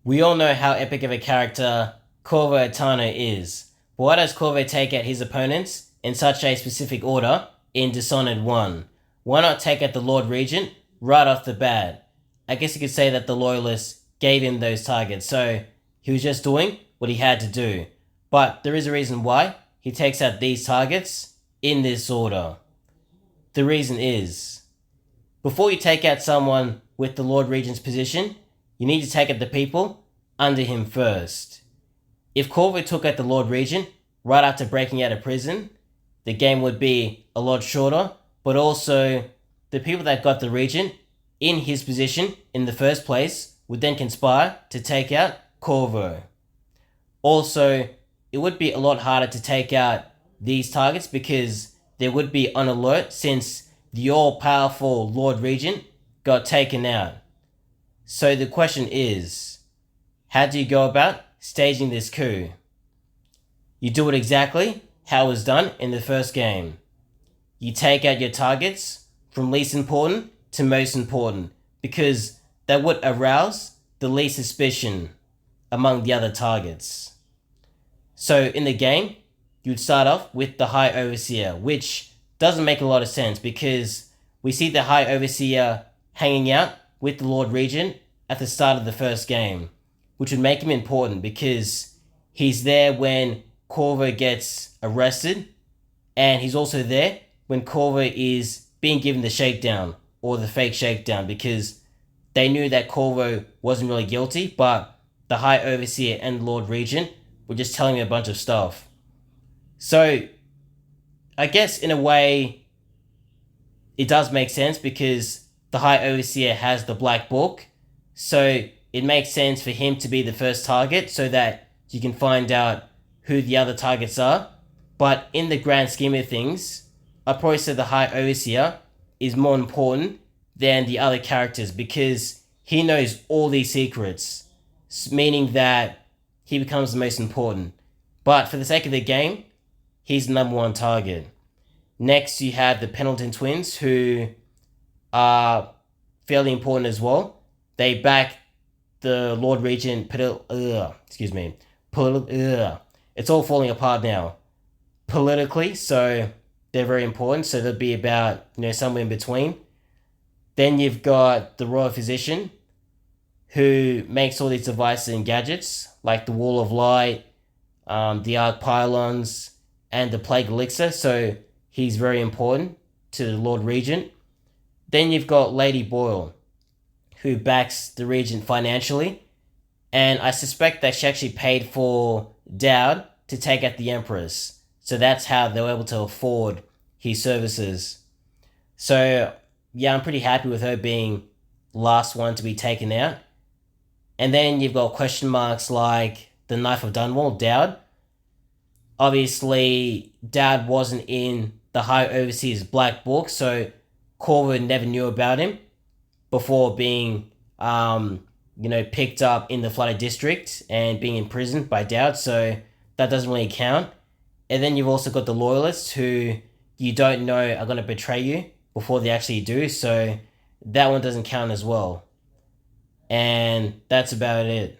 We all know how epic of a character Corvo Attano is, but why does Corvo take out his opponents in such a specific order in Dishonored 1? Why not take out the Lord Regent right off the bat? I guess you could say that the Loyalists gave him those targets, so he was just doing what he had to do. But there is a reason why he takes out these targets in this order. The reason is, before you take out someone with the Lord Regent's position, you need to take out the people under him first. If Corvo took out the Lord Regent right after breaking out of prison, the game would be a lot shorter, but also the people that got the Regent in his position in the first place would then conspire to take out Corvo. Also, it would be a lot harder to take out these targets because they would be on alert since the all-powerful Lord Regent got taken out. So the question is, how do you go about staging this coup? You do it exactly how it was done in the first game. You take out your targets from least important to most important because that would arouse the least suspicion among the other targets. So in the game, you'd start off with the High Overseer, which doesn't make a lot of sense because we see the High Overseer hanging out with the Lord Regent at the start of the first game, which would make him important because he's there when Corvo gets arrested, and he's also there when Corvo is being given the shakedown or the fake shakedown because they knew that Corvo wasn't really guilty, but the High Overseer and Lord Regent were just telling him a bunch of stuff. So I guess in a way it does make sense because the High Overseer has the Black Book, so it makes sense for him to be the first target so that you can find out who the other targets are. But in the grand scheme of things, I'd probably say the High Overseer is more important than the other characters because he knows all these secrets, meaning that he becomes the most important. But for the sake of the game, he's the number one target. Next, you have the Pendleton twins, who are fairly important as well. They back the Lord Regent. It's all falling apart now politically, so they're very important. So they'll be about somewhere in between. Then you've got the Royal Physician, who makes all these devices and gadgets like the Wall of Light, the Arc Pylons, and the Plague Elixir. So he's very important to the Lord Regent. Then you've got Lady Boyle, who backs the Regent financially, and I suspect that she actually paid for Dowd to take out the Empress. So that's how they were able to afford his services. So yeah, I'm pretty happy with her being last one to be taken out. And then you've got question marks like the Knife of Dunwall, Dowd. Obviously, Dowd wasn't in the High Overseer's Black Book, so Corvo never knew about him before being, picked up in the Flooded District and being imprisoned by Dowd, so that doesn't really count. And then you've also got the Loyalists, who you don't know are going to betray you before they actually do, so that one doesn't count as well. And that's about it.